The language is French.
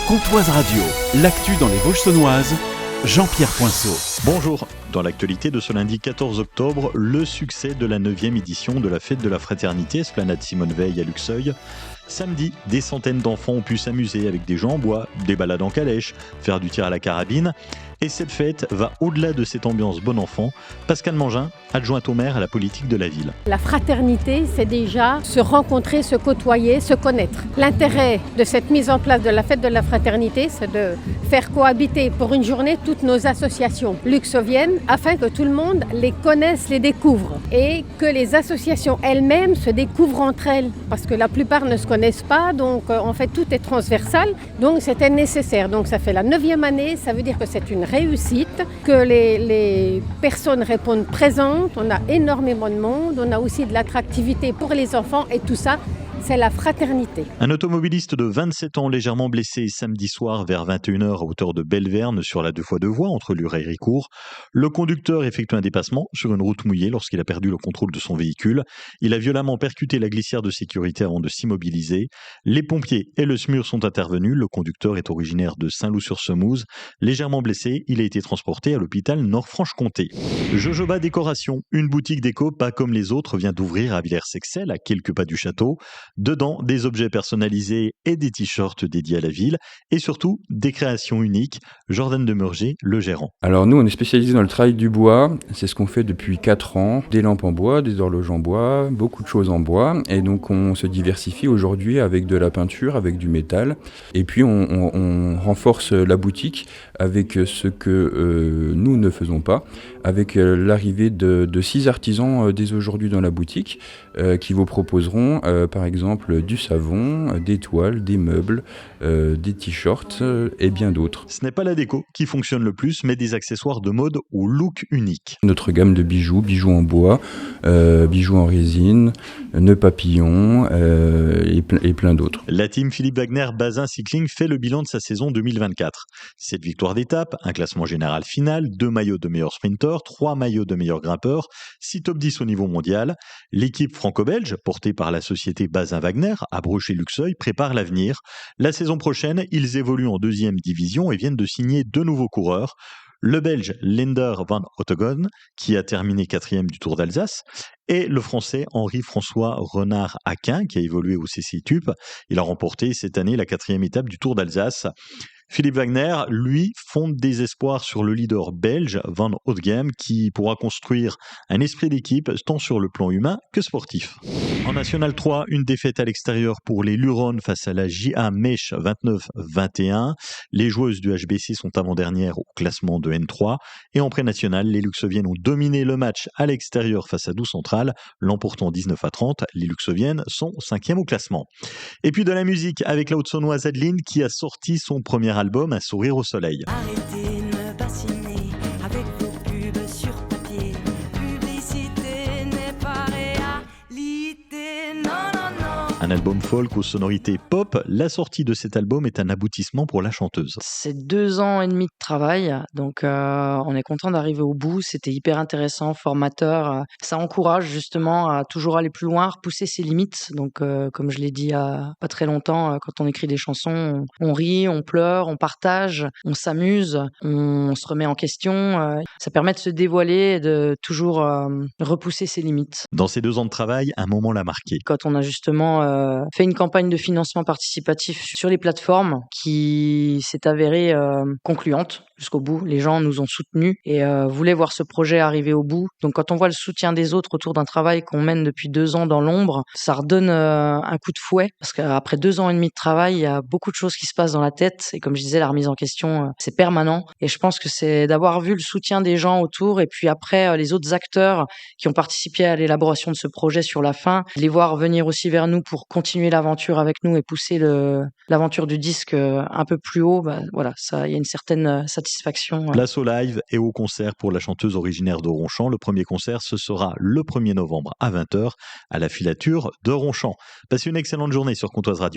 Comtoise Radio, l'actu dans les Vosges saunoises, Jean-Pierre Poinceau. Bonjour. Dans l'actualité de ce lundi 14 octobre, le succès de la 9e édition de la Fête de la Fraternité, Esplanade Simone Veil à Luxeuil. Samedi, des centaines d'enfants ont pu s'amuser avec des jeux en bois, des balades en calèche, faire du tir à la carabine. Et cette fête va au-delà de cette ambiance bon enfant. Pascal Mangin, adjointe au maire à la politique de la ville. La fraternité, c'est déjà se rencontrer, se côtoyer, se connaître. L'intérêt de cette mise en place de la fête de la fraternité, c'est de faire cohabiter pour une journée toutes nos associations luxoviennes afin que tout le monde les connaisse, les découvre et que les associations elles-mêmes se découvrent entre elles. Parce que la plupart ne se connaissent pas, donc en fait tout est transversal, donc c'était nécessaire. Donc ça fait la 9e année, ça veut dire que c'est une réussite, que les personnes répondent présentes, on a énormément de monde, on a aussi de l'attractivité pour les enfants et tout ça, c'est la fraternité. Un automobiliste de 27 ans légèrement blessé samedi soir vers 21h à hauteur de Belverne sur la 2x2 voies entre Lure et Ricourt. Le conducteur effectue un dépassement sur une route mouillée lorsqu'il a perdu le contrôle de son véhicule. Il a violemment percuté la glissière de sécurité avant de s'immobiliser. Les pompiers et le SMUR sont intervenus. Le conducteur est originaire de Saint-Loup-sur-Semouse. Légèrement blessé, il a été transporté à l'hôpital Nord-Franche-Comté. Jojoba Décoration, une boutique déco pas comme les autres, vient d'ouvrir à Villers-Sexel, à quelques pas du château. Dedans, des objets personnalisés et des t-shirts dédiés à la ville et surtout des créations uniques. Jordan Demurger, le gérant. Alors nous, on est spécialisé dans le travail du bois. C'est ce qu'on fait depuis 4 ans. Des lampes en bois, des horloges en bois, beaucoup de choses en bois. Et donc on se diversifie aujourd'hui avec de la peinture, avec du métal. Et puis on renforce la boutique avec ce que nous ne faisons pas, avec l'arrivée de 6 artisans dès aujourd'hui dans la boutique qui vous proposeront par exemple du savon, des toiles, des meubles, des t-shirts et bien d'autres. Ce n'est pas la déco qui fonctionne le plus, mais des accessoires de mode au look unique. Notre gamme de bijoux en bois, bijoux en résine, nœuds papillons et plein d'autres. La team Philippe Wagner Bazin Cycling fait le bilan de sa saison 2024. 7 victoires d'étape, un classement général final, 2 maillots de meilleur sprinter, 3 maillots de meilleur grimpeur, 6 top 10 au niveau mondial. L'équipe franco-belge, portée par la société Bazin Wagner, à Broche et Luxeuil, prépare l'avenir. La saison prochaine, ils évoluent en 2e division et viennent de signer 2 nouveaux coureurs. Le Belge Lender van Ottegen, qui a terminé 4e du Tour d'Alsace, et le Français Henri-François Renard-Aquin, qui a évolué au CCI TUP. Il a remporté cette année la 4e étape du Tour d'Alsace. Philippe Wagner, lui, fonde des espoirs sur le leader belge Van Oudgem qui pourra construire un esprit d'équipe tant sur le plan humain que sportif. En National 3, une défaite à l'extérieur pour les Luron face à la JA Mèche 29-21. Les joueuses du HBC sont avant-dernières au classement de N3. Et en pré-national, les Luxoviennes ont dominé le match à l'extérieur face à Doubs Central, l'emportant 19-30. Les Luxoviennes sont 5e au classement. Et puis de la musique avec la Haute-Saunoise Adeline qui a sorti son premier album Un sourire au soleil. Arrêtez de me bassiner avec vos pubs sur papier. Publicité n'est pas réalité, non, non, non. Un album folk aux sonorités pop. La sortie de cet album est un aboutissement pour la chanteuse. C'est 2 ans et demi de travail, donc on est content d'arriver au bout. C'était hyper intéressant, formateur. Ça encourage justement à toujours aller plus loin, repousser ses limites. Donc comme je l'ai dit il y a pas très longtemps, quand on écrit des chansons, on rit, on pleure, on partage, on s'amuse, on se remet en question. Ça permet de se dévoiler et de toujours repousser ses limites. Dans ces 2 ans de travail, un moment l'a marqué. Quand on a justement fait une campagne de financement participatif sur les plateformes qui s'est avérée concluante jusqu'au bout. Les gens nous ont soutenus et voulaient voir ce projet arriver au bout. Donc quand on voit le soutien des autres autour d'un travail qu'on mène depuis 2 ans dans l'ombre, ça redonne un coup de fouet parce qu'après 2 ans et demi de travail, il y a beaucoup de choses qui se passent dans la tête et comme je disais, la remise en question, c'est permanent et je pense que c'est d'avoir vu le soutien des gens autour et puis après les autres acteurs qui ont participé à l'élaboration de ce projet sur la fin, les voir venir aussi vers nous pour continuer l'aventure avec nous et pousser l'aventure du disque un peu plus haut, voilà, ça, il y a une certaine satisfaction. Place au live et au concert pour la chanteuse originaire de Ronchamp. Le premier concert, ce sera le 1er novembre à 20h à la Filature de Ronchamp. Passez une excellente journée sur Comtoise Radio.